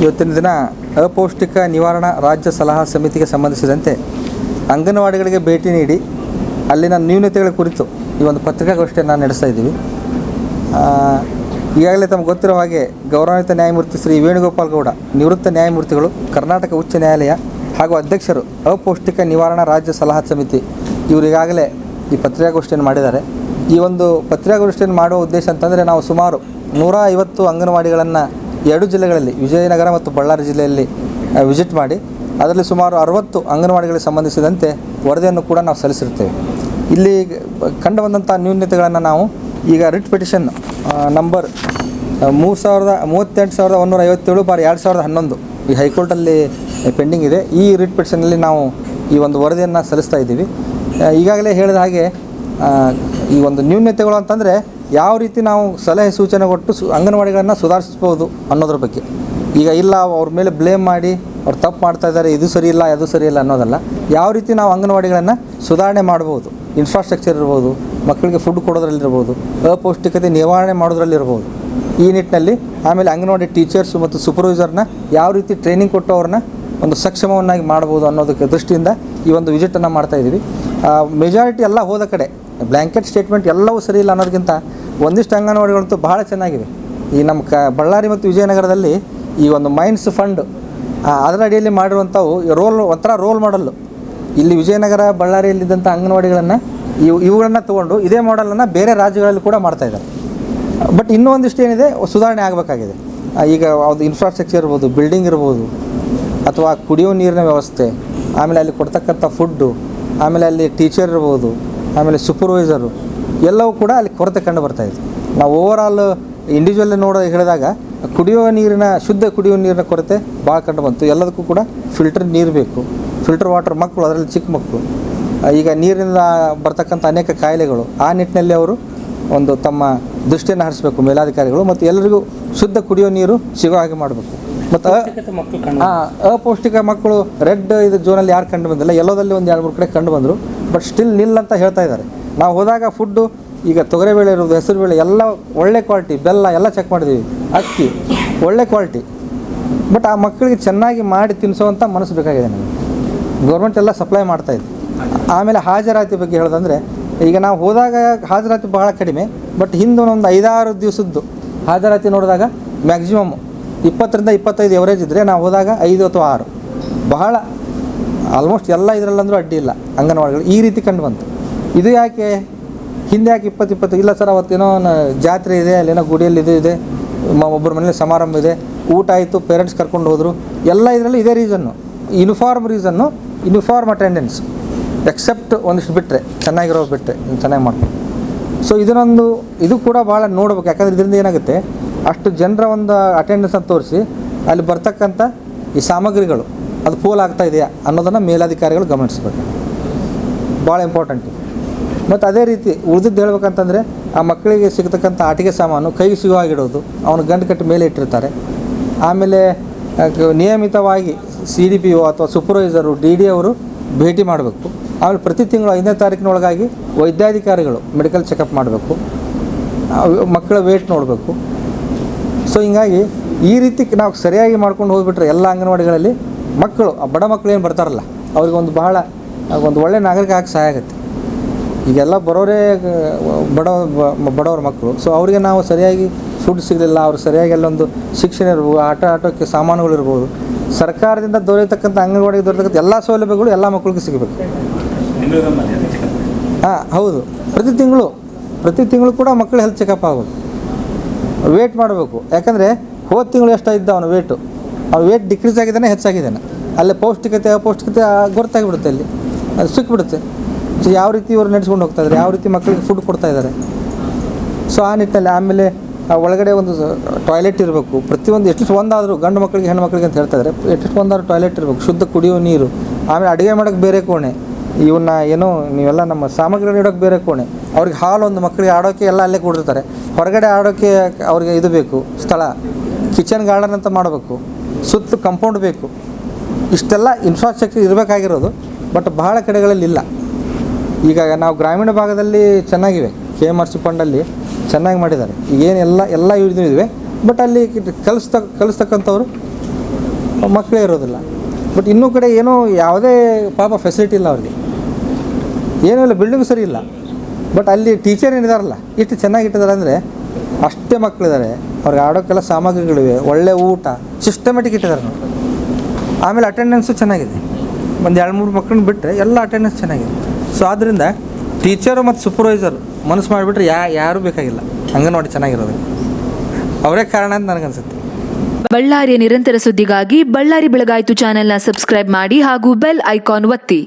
ಇವತ್ತಿನ ದಿನ ಅಪೌಷ್ಟಿಕ ನಿವಾರಣಾ ರಾಜ್ಯ ಸಲಹಾ ಸಮಿತಿಗೆ ಸಂಬಂಧಿಸಿದಂತೆ ಅಂಗನವಾಡಿಗಳಿಗೆ ಭೇಟಿ ನೀಡಿ ಅಲ್ಲಿನ ನ್ಯೂನತೆಗಳ ಕುರಿತು ಈ ಒಂದು ಪತ್ರಿಕಾಗೋಷ್ಠಿಯನ್ನು ನಡೆಸ್ತಾ ಇದ್ದೀವಿ. ಈಗಾಗಲೇ ತಮಗೆ ಗೊತ್ತಿರೋ ಹಾಗೆ ಗೌರವಾನ್ವಿತ ನ್ಯಾಯಮೂರ್ತಿ ಶ್ರೀ ವೇಣುಗೋಪಾಲ್ ಗೌಡ ನಿವೃತ್ತ ನ್ಯಾಯಮೂರ್ತಿಗಳು, ಕರ್ನಾಟಕ ಉಚ್ಚ ನ್ಯಾಯಾಲಯ ಹಾಗೂ ಅಧ್ಯಕ್ಷರು ಅಪೌಷ್ಟಿಕ ನಿವಾರಣಾ ರಾಜ್ಯ ಸಲಹಾ ಸಮಿತಿ ಇವರು ಈಗಾಗಲೇ ಈ ಪತ್ರಿಕಾಗೋಷ್ಠಿಯನ್ನು ಮಾಡಿದ್ದಾರೆ. ಈ ಒಂದು ಪತ್ರಿಕಾಗೋಷ್ಠಿಯನ್ನು ಮಾಡುವ ಉದ್ದೇಶ ಅಂತಂದರೆ, ನಾವು ಸುಮಾರು 150 ಅಂಗನವಾಡಿಗಳನ್ನು 2 ಜಿಲ್ಲೆಗಳಲ್ಲಿ, ವಿಜಯನಗರ ಮತ್ತು ಬಳ್ಳಾರಿ ಜಿಲ್ಲೆಯಲ್ಲಿ ವಿಸಿಟ್ ಮಾಡಿ ಅದರಲ್ಲಿ ಸುಮಾರು 60 ಅಂಗನವಾಡಿಗಳಿಗೆ ಸಂಬಂಧಿಸಿದಂತೆ ವರದಿಯನ್ನು ಕೂಡ ನಾವು ಸಲ್ಲಿಸಿರ್ತೇವೆ. ಇಲ್ಲಿ ಕಂಡು ಬಂದಂಥ ನ್ಯೂನತೆಗಳನ್ನು ನಾವು ಈಗ ರಿಟ್ ಪಿಟಿಷನ್ ನಂಬರ್ 38,157/2011 ಈ ಹೈಕೋರ್ಟಲ್ಲಿ ಪೆಂಡಿಂಗ್ ಇದೆ. ಈ ರಿಟ್ ಪಿಟಿಷನ್ನಲ್ಲಿ ನಾವು ಈ ಒಂದು ವರದಿಯನ್ನು ಸಲ್ಲಿಸ್ತಾ ಇದ್ದೀವಿ. ಈಗಾಗಲೇ ಹೇಳಿದ ಹಾಗೆ ಈ ಒಂದು ನ್ಯೂನತೆಗಳು ಅಂತಂದರೆ ಯಾವ ರೀತಿ ನಾವು ಸಲಹೆ ಸೂಚನೆ ಕೊಟ್ಟು ಅಂಗನವಾಡಿಗಳನ್ನು ಸುಧಾರಿಸ್ಬೋದು ಅನ್ನೋದ್ರ ಬಗ್ಗೆ. ಈಗ ಇಲ್ಲ ಅವ್ರ ಮೇಲೆ ಬ್ಲೇಮ್ ಮಾಡಿ ಅವ್ರು ತಪ್ಪು ಮಾಡ್ತಾ ಇದ್ದಾರೆ, ಇದು ಸರಿ ಇಲ್ಲ ಅದು ಸರಿ ಇಲ್ಲ ಅನ್ನೋದಲ್ಲ. ಯಾವ ರೀತಿ ನಾವು ಅಂಗನವಾಡಿಗಳನ್ನು ಸುಧಾರಣೆ ಮಾಡ್ಬೋದು, ಇನ್ಫ್ರಾಸ್ಟ್ರಕ್ಚರ್ ಇರ್ಬೋದು, ಮಕ್ಕಳಿಗೆ ಫುಡ್ ಕೊಡೋದ್ರಲ್ಲಿರ್ಬೋದು, ಅಪೌಷ್ಟಿಕತೆ ನಿವಾರಣೆ ಮಾಡೋದ್ರಲ್ಲಿರ್ಬೋದು. ಈ ನಿಟ್ಟಿನಲ್ಲಿ ಆಮೇಲೆ ಅಂಗನವಾಡಿ ಟೀಚರ್ಸು ಮತ್ತು ಸೂಪರ್ವೈಸರ್ನ ಯಾವ ರೀತಿ ಟ್ರೈನಿಂಗ್ ಕೊಟ್ಟು ಅವ್ರನ್ನ ಒಂದು ಸಕ್ಷಮವನ್ನಾಗಿ ಮಾಡ್ಬೋದು ಅನ್ನೋದಕ್ಕೆ ದೃಷ್ಟಿಯಿಂದ ಈ ಒಂದು ವಿಸಿಟನ್ನು ಮಾಡ್ತಾಯಿದ್ದೀವಿ. ಮೆಜಾರಿಟಿ ಎಲ್ಲ ಹೋದ ಕಡೆ ಬ್ಲ್ಯಾಂಕೆಟ್ ಸ್ಟೇಟ್ಮೆಂಟ್ ಎಲ್ಲವೂ ಸರಿ ಇಲ್ಲ ಅನ್ನೋದಕ್ಕಿಂತ ಒಂದಿಷ್ಟು ಅಂಗನವಾಡಿಗಳಂತೂ ಬಹಳ ಚೆನ್ನಾಗಿವೆ. ಈ ನಮ್ಮ ಬಳ್ಳಾರಿ ಮತ್ತು ವಿಜಯನಗರದಲ್ಲಿ ಈ ಒಂದು ಮೈನ್ಸ್ ಫಂಡ್ ಅದರ ಅಡಿಯಲ್ಲಿ ಮಾಡಿರುವಂಥವು ಒಂಥರ ರೋಲ್ ಮಾಡಲ್ಲು. ಇಲ್ಲಿ ವಿಜಯನಗರ ಬಳ್ಳಾರಿಯಲ್ಲಿದ್ದಂಥ ಅಂಗನವಾಡಿಗಳನ್ನು ಇವುಗಳನ್ನು ತೊಗೊಂಡು ಇದೇ ಮಾಡೆಲನ್ನು ಬೇರೆ ರಾಜ್ಯಗಳಲ್ಲಿ ಕೂಡ ಮಾಡ್ತಾಯಿದ್ದಾರೆ. ಬಟ್ ಇನ್ನೂ ಒಂದಿಷ್ಟು ಏನಿದೆ, ಸುಧಾರಣೆ ಆಗಬೇಕಾಗಿದೆ. ಈಗ ಅದು ಇನ್ಫ್ರಾಸ್ಟ್ರಕ್ಚರ್ ಇರ್ಬೋದು, ಬಿಲ್ಡಿಂಗ್ ಇರ್ಬೋದು, ಅಥವಾ ಕುಡಿಯೋ ನೀರಿನ ವ್ಯವಸ್ಥೆ, ಆಮೇಲೆ ಅಲ್ಲಿ ಕೊಡ್ತಕ್ಕಂಥ ಫುಡ್ಡು, ಆಮೇಲೆ ಅಲ್ಲಿ ಟೀಚರ್ ಇರ್ಬೋದು, ಆಮೇಲೆ ಸೂಪರ್ವೈಸರು ಎಲ್ಲವೂ ಕೂಡ ಅಲ್ಲಿ ಕೊರತೆ ಕಂಡು ಬರ್ತಾಯಿದೆ. ನಾವು ಓವರಾಲ್ ಇಂಡಿವಿಜುವಲ್ ಹೇಳಿದಾಗ ಶುದ್ಧ ಕುಡಿಯುವ ನೀರಿನ ಕೊರತೆ ಭಾಳ ಕಂಡು ಬಂತು. ಎಲ್ಲದಕ್ಕೂ ಕೂಡ ಫಿಲ್ಟರ್ ನೀರು ಬೇಕು, ಫಿಲ್ಟರ್ ವಾಟರ್. ಮಕ್ಕಳು ಅದರಲ್ಲಿ ಚಿಕ್ಕ ಮಕ್ಕಳು, ಈಗ ನೀರಿನಿಂದ ಬರ್ತಕ್ಕಂಥ ಅನೇಕ ಕಾಯಿಲೆಗಳು, ಆ ನಿಟ್ಟಿನಲ್ಲಿ ಅವರು ಒಂದು ತಮ್ಮ ದೃಷ್ಟಿಯನ್ನು ಹರಿಸಬೇಕು ಮೇಲಾಧಿಕಾರಿಗಳು, ಮತ್ತು ಎಲ್ಲರಿಗೂ ಶುದ್ಧ ಕುಡಿಯೋ ನೀರು ಸಿಗೋ ಹಾಗೆ ಮಾಡಬೇಕು. ಮತ್ತು ಅಪೌಷ್ಟಿಕ ಮಕ್ಕಳು ರೆಡ್ ಇದು ಝೋನಲ್ಲಿ ಯಾರು ಕಂಡು ಬಂದಿಲ್ಲ, ಎಲ್ಲೋದಲ್ಲಿ ಒಂದು 2-3 ಕಡೆ ಕಂಡು ಬಂದರು. ಬಟ್ ಸ್ಟಿಲ್ ನಿಲ್ ಅಂತ ಹೇಳ್ತಾ ಇದ್ದಾರೆ. ನಾವು ಹೋದಾಗ ಫುಡ್ಡು ಈಗ ತೊಗರಿಬೇಳೆ ಇರೋದು, ಹೆಸರುಬೇಳೆ ಎಲ್ಲ ಒಳ್ಳೆ ಕ್ವಾಲಿಟಿ, ಬೆಲ್ಲ ಎಲ್ಲ ಚೆಕ್ ಮಾಡಿದ್ದೀವಿ, ಅಕ್ಕಿ ಒಳ್ಳೆ ಕ್ವಾಲಿಟಿ. ಬಟ್ ಆ ಮಕ್ಕಳಿಗೆ ಚೆನ್ನಾಗಿ ಮಾಡಿ ತಿನ್ನಿಸೋವಂಥ ಮನಸ್ಸು ಬೇಕಾಗಿದೆ ನಮಗೆ. ಗೌರ್ಮೆಂಟ್ ಎಲ್ಲ ಸಪ್ಲೈ ಮಾಡ್ತಾಯಿದೆ. ಆಮೇಲೆ ಹಾಜರಾತಿ ಬಗ್ಗೆ ಹೇಳೋದಂದರೆ, ಈಗ ನಾವು ಹೋದಾಗ ಹಾಜರಾತಿ ಬಹಳ ಕಡಿಮೆ. ಬಟ್ ಹಿಂದೆ ಒಂದು 5-6 ದಿವಸದ್ದು ಹಾಜರಾತಿ ನೋಡಿದಾಗ ಮ್ಯಾಕ್ಸಿಮಮ್ 20-25 ಎವರೇಜ್ ಇದ್ದರೆ, ನಾವು ಹೋದಾಗ 5 ಅಥವಾ 6 ಬಹಳ ಆಲ್ಮೋಸ್ಟ್ ಎಲ್ಲ ಇದರಲ್ಲಂದ್ರೂ ಅಡ್ಡಿ ಇಲ್ಲ ಅಂಗನವಾಡಿಗಳು. ಈ ರೀತಿ ಕಂಡು ಬಂತು. ಇದು ಯಾಕೆ ಹಿಂದೆ ಯಾಕೆ 20-20 ಇಲ್ಲ ಸರ್, ಅವತ್ತೇನೋ ಜಾತ್ರೆ ಇದೆ, ಅಲ್ಲೇನೋ ಗುಡಿಯಲ್ಲಿ ಇದೆ, ಒಬ್ಬರ ಮನೇಲಿ ಸಮಾರಂಭ ಇದೆ, ಊಟ ಆಯಿತು, ಪೇರೆಂಟ್ಸ್ ಕರ್ಕೊಂಡು ಹೋದರು, ಎಲ್ಲ ಇದರಲ್ಲಿ ಇದೇ ರೀಸನ್ನು, ಯೂನಿಫಾರ್ಮ್ ಅಟೆಂಡೆನ್ಸ್, ಎಕ್ಸೆಪ್ಟ್ ಒಂದಿಷ್ಟು ಬಿಟ್ಟರೆ, ಚೆನ್ನಾಗಿರೋ ಬಿಟ್ಟರೆ ಚೆನ್ನಾಗಿ ಮಾಡ್ಕೊಂಡು. ಸೊ ಇದು ಕೂಡ ಭಾಳ ನೋಡ್ಬೇಕು. ಯಾಕಂದರೆ ಇದರಿಂದ ಏನಾಗುತ್ತೆ, ಅಷ್ಟು ಜನರ ಒಂದು ಅಟೆಂಡೆನ್ಸನ್ನು ತೋರಿಸಿ ಅಲ್ಲಿ ಬರ್ತಕ್ಕಂಥ ಈ ಸಾಮಗ್ರಿಗಳು ಅದು ಪೋಲ್ ಆಗ್ತಾ ಇದೆಯಾ ಅನ್ನೋದನ್ನು ಮೇಲಾಧಿಕಾರಿಗಳು ಗಮನಿಸಬೇಕು. ಭಾಳ ಇಂಪಾರ್ಟೆಂಟ್. ಮತ್ತು ಅದೇ ರೀತಿ ಉಳಿದಿದ್ದು ಹೇಳ್ಬೇಕಂತಂದರೆ, ಆ ಮಕ್ಕಳಿಗೆ ಸಿಗ್ತಕ್ಕಂಥ ಆಟಿಕೆ ಸಾಮಾನು ಕೈಗೆ ಸಿಗೋ ಆಗಿಡೋದು, ಅವನು ಗಂಟು ಕಟ್ಟಿ ಮೇಲೆ ಇಟ್ಟಿರ್ತಾರೆ. ಆಮೇಲೆ ನಿಯಮಿತವಾಗಿ CDPO ಅಥವಾ ಸೂಪರ್ವೈಸರು, DD ಅವರು ಭೇಟಿ ಮಾಡಬೇಕು. ಆಮೇಲೆ ಪ್ರತಿ ತಿಂಗಳು 5ನೇ ತಾರೀಕಿನೊಳಗಾಗಿ ವೈದ್ಯಾಧಿಕಾರಿಗಳು ಮೆಡಿಕಲ್ ಚೆಕಪ್ ಮಾಡಬೇಕು, ಮಕ್ಕಳ ವೇಟ್ ನೋಡಬೇಕು. ಸೊ ಹಿಂಗಾಗಿ ಈ ರೀತಿ ನಾವು ಸರಿಯಾಗಿ ಮಾಡ್ಕೊಂಡು ಹೋಗ್ಬಿಟ್ರೆ ಎಲ್ಲ ಅಂಗನವಾಡಿಗಳಲ್ಲಿ ಮಕ್ಕಳು, ಬಡ ಮಕ್ಕಳು ಏನು ಬರ್ತಾರಲ್ಲ, ಅವ್ರಿಗೆ ಒಂದು ಒಳ್ಳೆ ನಾಗರಿಕ ಆಗಿ ಸಹಾಯ ಆಗುತ್ತೆ. ಈಗೆಲ್ಲ ಬರೋರೇ ಬಡವರ ಮಕ್ಕಳು. ಸೊ ಅವರಿಗೆ ನಾವು ಸರಿಯಾಗಿ ಫುಡ್ ಸಿಗಲಿಲ್ಲ, ಅವ್ರಿಗೆ ಸರಿಯಾಗಿ ಅಲ್ಲೊಂದು ಶಿಕ್ಷಣ ಇರ್ಬೋದು, ಆಟೋಕ್ಕೆ ಸಾಮಾನುಗಳಿರ್ಬೋದು, ಸರ್ಕಾರದಿಂದ ದೊರೆಯತಕ್ಕಂಥ ಅಂಗನವಾಡಿಗೆ ದೊರೆತಕ್ಕಂಥ ಎಲ್ಲ ಸೌಲಭ್ಯಗಳು ಎಲ್ಲ ಮಕ್ಕಳಿಗೆ ಸಿಗಬೇಕು. ಹೌದು. ಪ್ರತಿ ತಿಂಗಳು ಕೂಡ ಮಕ್ಕಳು ಹೆಲ್ತ್ ಚೆಕಪ್ ಆಗೋದು, ವೇಟ್ ಮಾಡಬೇಕು. ಯಾಕಂದರೆ ಹೋದ ತಿಂಗಳು ಎಷ್ಟಾಗಿದ್ದ ಅವನು ವೇಟ್ ಡಿಕ್ರೀಸ್ ಆಗಿದ್ದಾನೆ, ಹೆಚ್ಚಾಗಿದ್ದಾನೆ, ಅಲ್ಲೇ ಪೌಷ್ಟಿಕತೆ ಅಪೌಷ್ಟಿಕತೆ ಗೊತ್ತಾಗಿಬಿಡುತ್ತೆ, ಅಲ್ಲಿ ಅದು ಸಿಕ್ಬಿಡುತ್ತೆ. ಸೊ ಯಾವ ರೀತಿ ಇವರು ನಡೆಸ್ಕೊಂಡು ಹೋಗ್ತಾ ಇದ್ದಾರೆ, ಯಾವ ರೀತಿ ಮಕ್ಕಳಿಗೆ ಫುಡ್ ಕೊಡ್ತಾ ಇದ್ದಾರೆ. ಸೊ ಆ ನಿಟ್ಟಿನಲ್ಲಿ ಆಮೇಲೆ ಒಳಗಡೆ ಒಂದು ಟಾಯ್ಲೆಟ್ ಇರಬೇಕು, ಪ್ರತಿಯೊಂದು ಎಟ್ಲೀಸ್ಟ್ ಒಂದಾದರೂ, ಗಂಡು ಮಕ್ಕಳಿಗೆ ಹೆಣ್ಣು ಮಕ್ಕಳಿಗೆ ಅಂತ ಹೇಳ್ತಾ ಇದ್ದಾರೆ, ಎಟ್ಲೀಸ್ಟ್ ಒಂದಾದರೂ ಟಾಯ್ಲೆಟ್ ಇರಬೇಕು, ಶುದ್ಧ ಕುಡಿಯೋ ನೀರು. ಆಮೇಲೆ ಅಡುಗೆ ಮಾಡೋಕ್ಕೆ ಬೇರೆ ಕೋಣೆ, ಇವನ್ನ ನೀವೆಲ್ಲ ನಮ್ಮ ಸಾಮಗ್ರಿಗಳನ್ನ ಇಡೋಕ್ಕೆ ಬೇರೆ ಕೋಣೆ, ಅವ್ರಿಗೆ ಹಾಲು, ಒಂದು ಮಕ್ಕಳಿಗೆ ಆಡೋಕ್ಕೆ ಎಲ್ಲ ಅಲ್ಲೇ ಕೊಡಿರ್ತಾರೆ. ಹೊರಗಡೆ ಆಡೋಕ್ಕೆ ಅವ್ರಿಗೆ ಇದು ಬೇಕು ಸ್ಥಳ, ಕಿಚನ್ ಗಾರ್ಡನ್ ಅಂತ ಮಾಡಬೇಕು, ಸುತ್ತ ಕಾಂಪೌಂಡ್ ಬೇಕು. ಇಷ್ಟೆಲ್ಲ ಇನ್ಫ್ರಾಸ್ಟ್ರಕ್ಚರ್ ಇರಬೇಕಾಗಿರೋದು, ಬಟ್ ಬಹಳ ಕಡೆಗಳಲ್ಲಿ ಇಲ್ಲ. ಈಗ ನಾವು ಗ್ರಾಮೀಣ ಭಾಗದಲ್ಲಿ ಚೆನ್ನಾಗಿವೆ, KMRC ಫಂಡಲ್ಲಿ ಚೆನ್ನಾಗಿ ಮಾಡಿದ್ದಾರೆ. ಈಗೇನು ಎಲ್ಲ ಇದು ಇವೆ, ಬಟ್ ಅಲ್ಲಿ ಕಲಿಸ್ತಕ್ಕಂಥವ್ರು ಮಕ್ಕಳೇ ಇರೋದಿಲ್ಲ. ಬಟ್ ಇನ್ನೂ ಕಡೆ ಏನೋ ಯಾವುದೇ ಪಾಪ ಫೆಸಿಲಿಟಿ ಇಲ್ಲ ಅವ್ರಿಗೆ, ಏನೂ ಇಲ್ಲ, ಬಿಲ್ಡಿಂಗ್ ಸರಿ ಇಲ್ಲ. ಬಟ್ ಅಲ್ಲಿ ಟೀಚರ್ ಏನಿದಾರಲ್ಲ ಇಷ್ಟು ಚೆನ್ನಾಗಿ ಇಟ್ಟಿದ್ದಾರೆ ಅಂದರೆ ಅಷ್ಟೇ ಮಕ್ಕಳಿದ್ದಾರೆ, ಅವ್ರಿಗೆ ಆಡೋಕ್ಕೆಲ್ಲ ಸಾಮಗ್ರಿಗಳಿವೆ, ಒಳ್ಳೆ ಊಟ ಸಿಸ್ಟಮೆಟಿಕ್ ಇಟ್ಟಿದ್ದಾರೆ ನೋಡಿ. ಆಮೇಲೆ ಅಟೆಂಡೆನ್ಸು ಚೆನ್ನಾಗಿದೆ, ಒಂದು 2-3 ಮಕ್ಕಳನ್ನ ಬಿಟ್ಟರೆ ಎಲ್ಲ ಅಟೆಂಡೆನ್ಸ್ ಚೆನ್ನಾಗಿದೆ. ಸೊ ಆದ್ದರಿಂದ ಟೀಚರು ಮತ್ತು ಸೂಪರ್ವೈಸರ್ ಮನಸ್ಸು ಮಾಡಿಬಿಟ್ರೆ ಯಾರೂ ಬೇಕಾಗಿಲ್ಲ, ಅಂಗನವಾಡಿ ಚೆನ್ನಾಗಿರೋದು ಅವರೇ ಕಾರಣ ಅಂತ ನನಗನ್ಸುತ್ತೆ. ಬಳ್ಳಾರಿಯ ನಿರಂತರ ಸುದ್ದಿಗಾಗಿ ಬಳ್ಳಾರಿ ಬೆಳಗಾಯಿತು ಚಾನೆಲ್ನ ಸಬ್ಸ್ಕ್ರೈಬ್ ಮಾಡಿ ಹಾಗೂ ಬೆಲ್ ಐಕಾನ್ ಒತ್ತಿ.